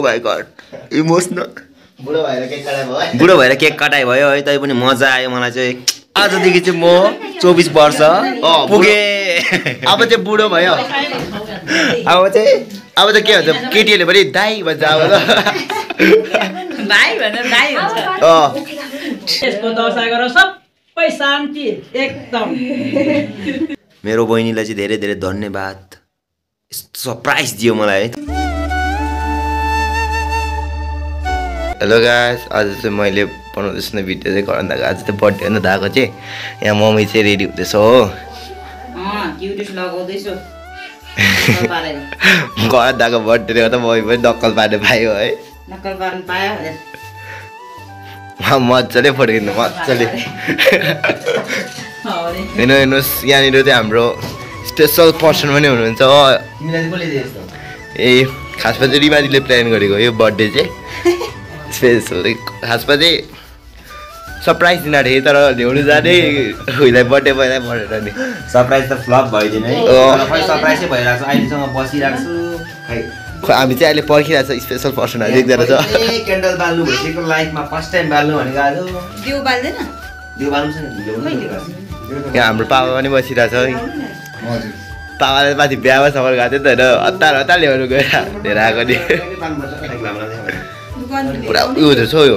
My God emotional बुढो भएर cake कटाइ भयो बुढो भएर केक कटाइ भयो है तै पनि मजा आयो मलाई चाहिँ आजदेखि चाहिँ म 24 वर्ष पुगे अब चाहिँ बुढो भयो अब चाहिँ के हुन्छ केटीहरूले पनि दाइ भन्छ अब त दाइ भनेर दाइ हुन्छ यसको दशा गरेर सबै शान्ति एकदम मेरो बहिनीलाई चाहिँ धेरै धेरै धन्यवाद सरप्राइज दियो मलाई है हेलो गाइस आज चाहिँ मैले बनाउँदैछु न भिडियो चाहिँ गर्न दाको आज चाहिँ बर्थडे हुन दाको चाहिँ यहाँ मम्मी चाहिँ रेडी हुँदैछ हो क्युटिस लगाउँदैछु घर दाको बर्थडे हो त मम्मी पनि नक्कल पार्नु पायो है नक्कल पार्नु पायो मजाले फर्किनु मजाले हेर्नुहोस् यहाँनिर चाहिँ हाम्रो स्पेसल पर्सन पनि हुनुहुन्छ हो ए खासमा चाहिँ रिमाजीले प्लान गरेको यो बर्थडे चाहिँ स्पेसल खासमा चाहिँ सरप्राइज दिन आँटेँ तर ल्याउनु जाने उहिले बर्थडे पहिला पढेर नि सरप्राइज त फ्लप भइदिने है सरप्राइजै भइरहेको छ अहिलेसम्म बसिरहेको छु हामी चाहिँ अहिले पर्खिरहेको छ स्पेसल पर्सनहरू एकजना छ क्यान्डल बाल्नु भइसक्यो लाइफमा फर्स्ट टाइम बाल्नु भनेको आज दिउ बाल्दैन दिउ बाल्नु छैन यहाँ हाम्रो पापा पनि बसिरहेको छ है पापाले माथि बिहामा सफर गएको थियो नि त होइन हतार हतार ल्याउनु गएर लिएर आएको नि पुरा उयो छ यो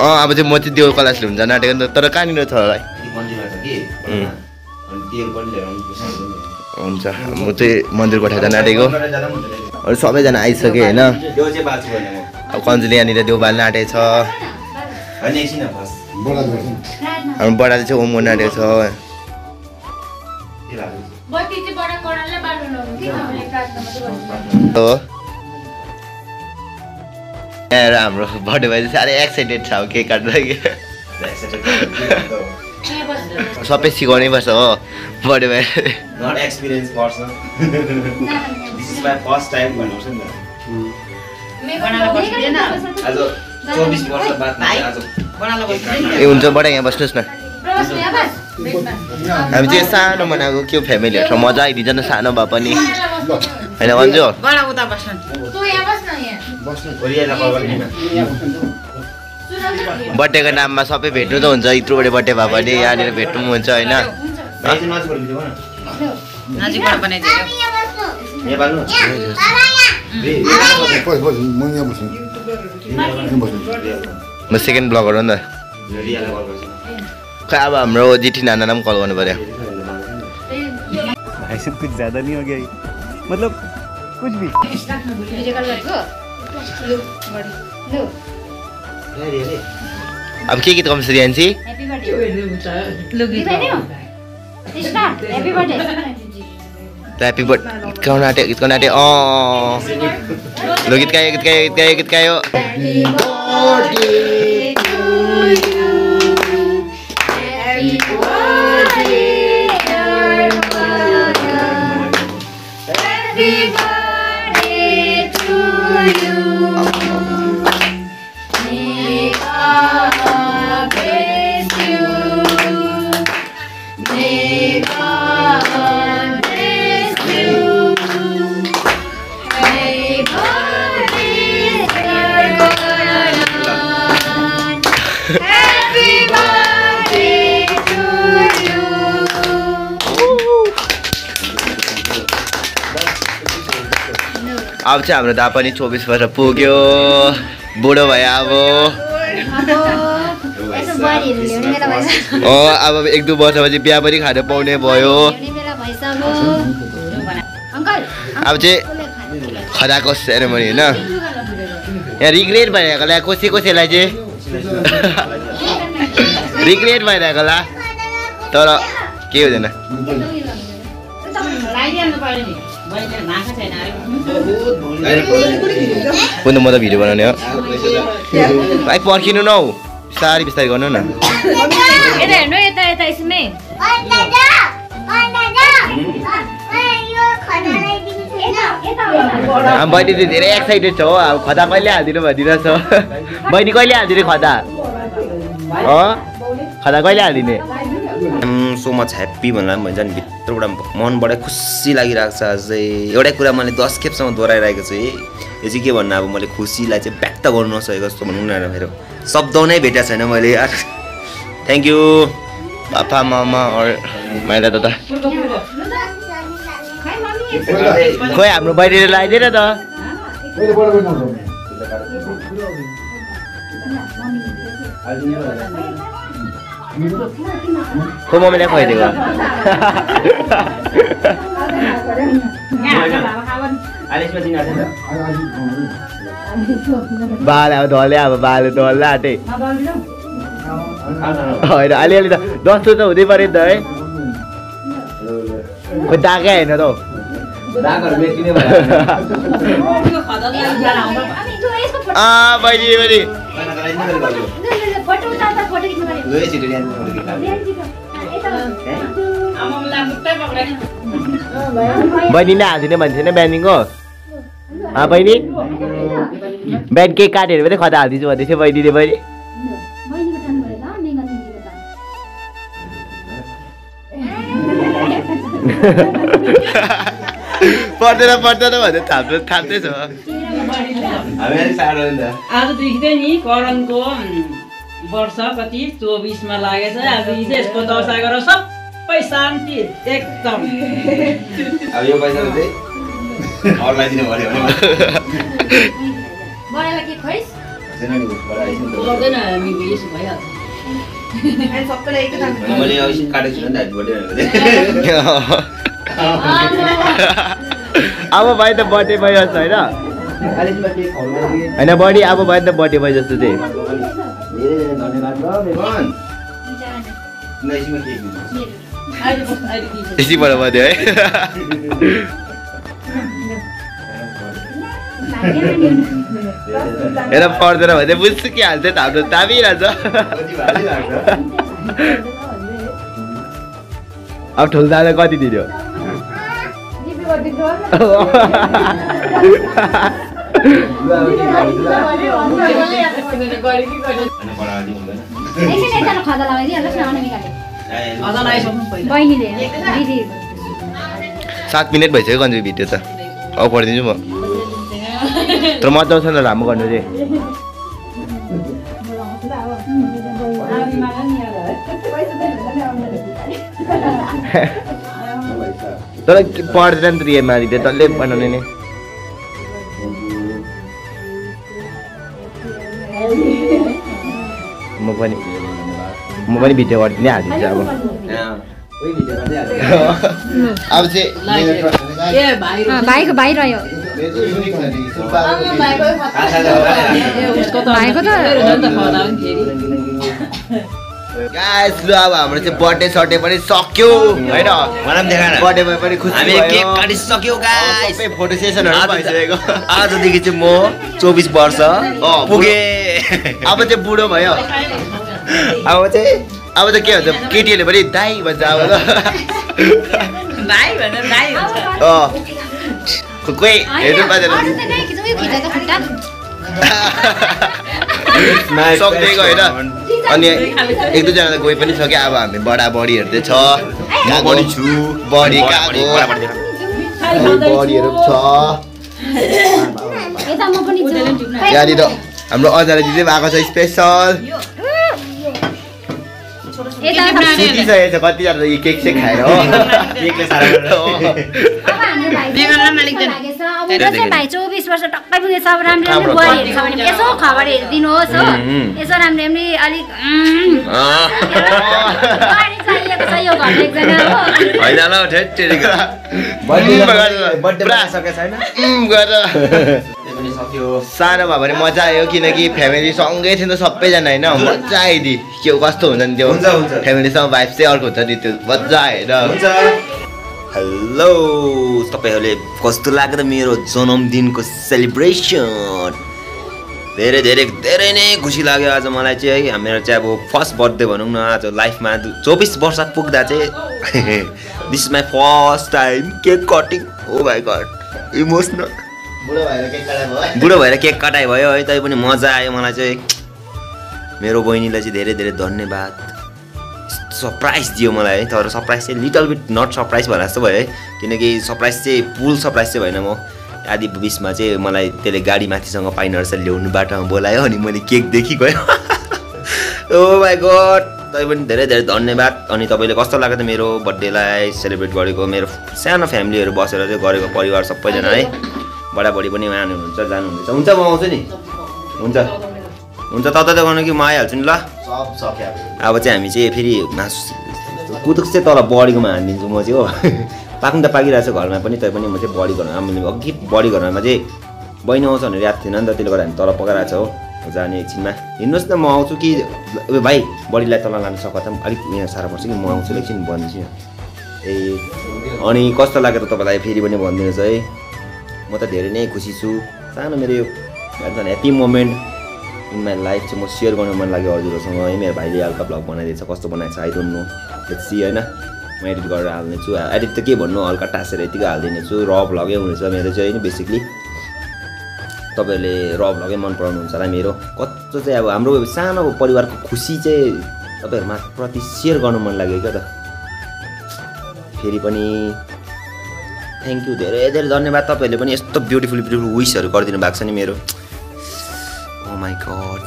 अब चाहिँ म चाहिँ देव कलासले हुन्छ नाटेको नि त तर कहाँनिर छ होला हुन्छ म चाहिँ मन्दिर कोठा जान आँटेको अरू सबैजना आइसक्यो होइन अब कन्जुले यहाँनिर देउ बाल्न आँटेको छ हाम्रो बडाले चाहिँ ओम गर्नु आँटेको छ हो यहाँ हाम्रो बर्थडे भए चाहिँ साह्रै एक्साइटेड छ अब केक काट्नु लागि सबै सिकाउनै पर्छ हो बर्थडे भए not experience person this is my first time भन्नुहुन्छ नि आज 24 वर्ष बाद आज ए हुन्छ बडा यहाँ बस्नुहोस् न हामी चाहिँ सानो बनाएको के फ्यामिलीहरू मजा आइदिन्छ नि सानो भए पनि होइन भन्छु बर्थडेको नाममा सबै भेट्नु त हुन्छ यत्रोबाट बर्थडे भए पनि यहाँनिर भेट्नु पनि हुन्छ होइन म सेकेन्ड ब्लगर हो नि त खै अब हाम्रो जिठी नानालाई पनि कल गर्नु पर्यो कुछ ज्यादा नहीं हो गया मतलब कुछ भी अब के गीत गाउँछ रियान्सी ह्याप्पी बर्थडे गीत गाउन आँट्यो गीत गाउन आँट्यो लो गीत गायो गीत गायो गीत गायो गीत गायो अब चाहिँ हाम्रो दा पनि 24 वर्ष पुग्यो बुढो भयो अब 1-2 वर्षपछि बिहा पनि खान पाउने भयो अब चाहिँ खदाको सेरेमनी होइन यहाँ रिग्रेट भइरहेकोलाई कसैलाई चाहिँ रिग्रेट भइरहेकोला तर के हुँदैन कुन म त भिडियो बनाउने हो भाइ पर्खिनु न हौ बिस्तारै बिस्तारै गर्नु न बहिनी चाहिँ धेरै एक्साइटेड छ हो अब खदा कहिले हालिदिनु भनिदिरहेछ बहिनी कहिले हालिदिने खदा खदा कहिले हालिदिने सो मच ह्याप्पी भन्दा पनि भन्छ नि भित्रबाट मनबाटै खुसी लागिरहेको छ अझै एउटै कुरा मैले 10 खेपसम्म दोहोऱ्याइरहेको छु है यो चाहिँ के भन्नु अब मैले खुसीलाई चाहिँ व्यक्त गर्न नसकेको जस्तो भनौँ न मेरो शब्द नै भेटेको छैन मैले यार थ्याङ्क यू पापा मामा और माइला दादा खोइ हाम्रो बहिनीले लगाइदिएर त खो मम्मीलाई खुवाइदिएको बाले अब धले अब बाले धल्ला आँटे होइन अलिअलि त जस्तो त हुँदै पऱ्यो नि त है खोइ दागै होइन त बहिनी बहिनी बहिनी नै हालिदिने भन्थ्यो नि बिहानीको बहिनी बिहान केक काटेर पनि खदा हालिदिन्छु भन्दै थियो बहिनीले बहिनी पर्दैन पर्दैन भन्दै थाप्दैछ आजदेखि चाहिँ नि करणको वर्ष कति 24 मा लागेछ आज यसको दशा गर सबै शान्ति एकदम अब यो पैसा चाहिँ अरूलाई दिनु पर्यो भने बडालाई के खोइस गर्दैन हामी यसो भइहाल्छ सबैलाई एक थाहा मैले अब काटेको छु नि त बर्थडे अब भयो त बर्थडे भयो जस्तो होइन होइन बडी अब भयो नि त बर्थडे भयो जस्तो चाहिँ यसीबाट भयो है हेर पर्दैन भने बुझ्छु के हाल्छ त हाम्रो ताबिरहेछ अब ठुलो दादा कति दिन्यो बहिनीले दिदी 7 मिनट भइसक्यो कन्जु भिडियो त अब पढिदिन्छु म तर मजा आउँछ नि राम्रो गर्नु चाहिँ तर पढ्दैन नि त रियलमा डल्लै बनाउने नै म पनि भिडियो गरिदिने हालिदिन्छु अब चाहिँ भाइको भाइ रह्यो भाइको त गाइस ल अब हाम्रो चाहिँ बर्थडे सर्डे पनि सक्यो हैन मलाई पनि देखाएन बर्थडेमा पनि खुसी हामी केक काटिसक्यो गाइस सबै फोटो सेसनहरु भइसकेको आजदेखि चाहिँ म 24 वर्ष पुगे अब चाहिँ बुढो भयो अब चाहिँ के भन्छ केटीहरुले पनि दाइ भन्छ अब त भाइ भनेर दाइ हुन्छ कोही हेर्नु पादैन सक्दैको होइन अनि एक दुईजना गए पनि सक्यो अब हामी बढाबढीहरू चाहिँ छ बढीहरू छ यहाँनिर हाम्रो अजारा दिदी पनि आएको छ स्पेसल सुतिसकेको छ कतिजना यो केक चाहिँ खाएर हो केकले सारा भाइ 24 वर्ष टक्कै पुगेछ अब राम्रो बुहारीहरू छ भने यसो खबर हेरिदिनुहोस् हो यसो राम्रो अलिक चाहिएको छ यो घरमा एकजना हो होइन ल ठेट्टेरीको सानो भयो भने मजा आयो किनकि फ्यामिली सँगै थियो नि त सबैजना होइन मजा आइदियो के कस्तो हुन्छ नि त्यो फ्यामिलीसँग भाइब चाहिँ अर्को हुन्छ नि त्यो मजा आएर हेलो तपाईहरुले कस्तो लाग्यो त मेरो जन्मदिनको सेलिब्रेसन धेरै धेरै धेरै नै खुसी लाग्यो आज मलाई चाहिँ है मेरो चाहिँ अब फर्स्ट बर्थडे भनौँ न आज लाइफमा 24 वर्ष पुग्दा चाहिँ this is my first time cake cutting oh my god emotional बुढो भएर केक कटाइ भयो है तै पनि मजा आयो मलाई चाहिँ मेरो बहिनीलाई चाहिँ धेरै धेरै धन्यवाद यस्तो सरप्राइज दियो मलाई है। तर सरप्राइज चाहिँ लिटल बिट नट सरप्राइज भने जस्तो भयो है, किनकि सरप्राइज चाहिँ फुल सरप्राइज चाहिँ भएन। म आधी बिचमा चाहिँ मलाई त्यसले गाडी माथिसँग पाइन रहेछ ल्याउनु बाटोमा बोलायो, अनि मैले केकदेखि गएँ। ओ माई गड, तपाईँ पनि धेरै धेरै धन्यवाद। अनि तपाईँले कस्तो लाग्यो त मेरो बर्थडेलाई सेलिब्रेट गरेको, मेरो सानो फ्यामिलीहरू बसेर चाहिँ गरेको, परिवार सबैजना है, बडाबडी पनि उहाँ हुनुहुन्छ, जानुहुँदैछ। हुन्छ म आउँछु नि, हुन्छ हुन्छ, तता त गर्नु कि म आइहाल्छु नि ल। सब सक्यो अब चाहिँ हामी चाहिँ फेरि मासु कुतुक चाहिँ तल बडीकोमा हानिदिन्छु म चाहिँ हो। पाक्नु त पाकिरहेको छ घरमा पनि, तै पनि म चाहिँ बडी घरमा, अघि बडी घरमा चाहिँ बहिनी आउँछ भनेर याद थिएन नि त, त्यसले गर्दा हामी तल पकाइरहेको छ हो। जाने एकछिनमा हिँड्नुहोस् न, म आउँछु कि भाइ बडीलाई तल लानु सक्छ त, अलिक यहाँ साह्रो पर्छ कि म आउँछु एकछिन भनिदिन्छु। ए अनि कस्तो लाग्यो त तपाईँलाई फेरि पनि भनिदिनुहोस् है। म त धेरै नै खुसी छु, सानो मेरो यो happy moment in my life चाहिँ म सेयर गर्नु मन लाग्यो हजुरहरूसँग है। मेरो भाइले हल्का ब्लग बनाइदिएछ, कस्तो बनाएको छ I don't know, let's see होइन। म एडिट गरेर हाल्नेछु, एडिट त के भन्नु, हल्का टाँसेर यतिकै हालिदिनेछु। र भ्लगै हुनेछ मेरो चाहिँ होइन बेसिकली। तपाईँहरूले र भ्लगै मन पराउनुहुन्छ होला मेरो। कस्तो चाहिँ अब हाम्रो सानो परिवारको खुसी चाहिँ तपाईँहरूमा प्रति सेयर गर्नु मन लाग्यो क्या त। फेरि पनि थ्याङ्क यू, धेरै धेरै धन्यवाद। तपाईँहरूले पनि यस्तो ब्युटिफुल ब्युटिफुल विसहरू गरिदिनु भएको छ नि मेरो। ओ माई गड,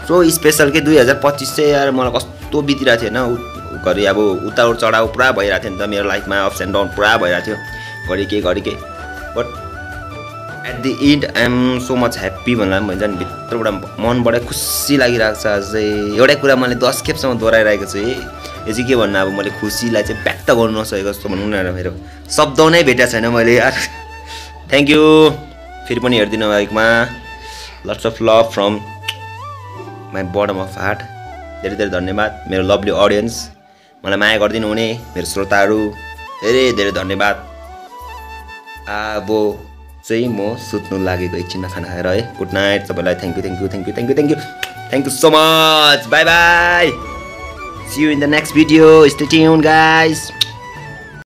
सो स्पेसल के 2025 चाहिँ यार मलाई कस्तो बितिरहेको थियो होइन। घरि अब उतार चढाउ पुरा भइरहेको थियो नि त मेरो लाइफमा, अप्स एन्ड डाउन पुरा भइरहेको थियो, घरि के। But at the end I am so much happy भन्दा पनि भन्छ नि, भित्रबाट मनबाट खुसी लागिरहेको छ। आज चाहिँ एउटै कुरा मैले 10 खेपसम्म दोहोऱ्याइरहेको छु है। यो चाहिँ के भन्नु, अब मैले खुसीलाई चाहिँ व्यक्त गर्नु नसकेको जस्तो भनौँ न, मेरो शब्द नै भेटेको छैन मैले यार। थ्याङ्क यू फेरि पनि हेरिदिनु भएकोमा। Lots of love from my bottom of heart. धेरै धेरै धन्यवाद मेरो लभली अडियन्स, मलाई माया गरिदिनु हुने मेरो श्रोताहरू, धेरै धेरै धन्यवाद। अब चाहिँ म सुत्नु लागेको एकछिनमा खाना खाएर है। गुड नाइट सबैलाई, thank you so much, bye bye, see you in the next video, stay tuned guys.